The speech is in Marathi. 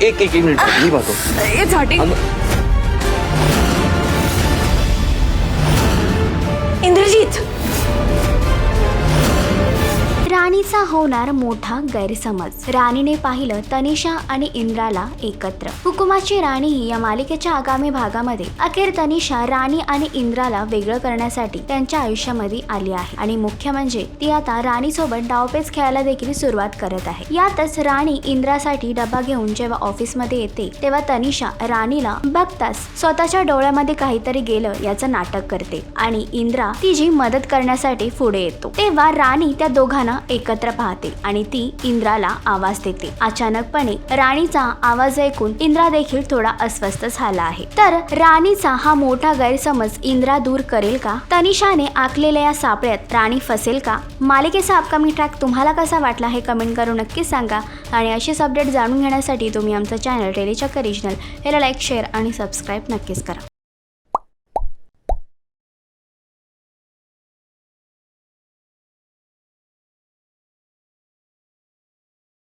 एक मिनिट मी पाहतो. ए झाटी. इंद्रजीत. राणीचा होणार मोठा गैरसमज. राणीने पाहिलं तनिषा आणि इंद्राला एकत्र. हुकुमाची राणी ही या मालिकेच्या आगामी भागामध्ये अखेर तनिषा राणी आणि इंद्राला वेगळं करण्यासाठी त्यांच्या आयुष्यामध्ये आली आहे आणि मुख्य म्हणजे ती आता राणीसोबत डावपेच खेळायला देखील सुरुवात करत आहे. यातच राणी इंद्रासाठी डबा घेऊन जेव्हा ऑफिसमध्ये येते तेव्हा तनिषा राणीला बघताच स्वतःच्या डोळ्यामध्ये काहीतरी गेलं याचं नाटक करते आणि इंद्रा तिची मदत करण्यासाठी पुढे येतो. तेव्हा राणी त्या दोघांना एकत्र पाहते आणि ती इंद्राला आवाज देते. अचानकपणे राणीचा आवाज ऐकून इंद्रा देखील थोडा अस्वस्थ झाला आहे. तर राणीचा हा मोठा गैरसमज इंद्रा दूर करेल का? तनिषाने आखलेल्या या सापळ्यात राणी फसेल का? मालिकेचा अपकमिंग ट्रॅक तुम्हाला कसा वाटला हे कमेंट करून नक्कीच सांगा आणि अशीच अपडेट जाणून घेण्यासाठी तुम्ही आमचं चॅनल टेलीचक्कर रिजनल याला लाईक, शेअर आणि सबस्क्राईब नक्कीच करा.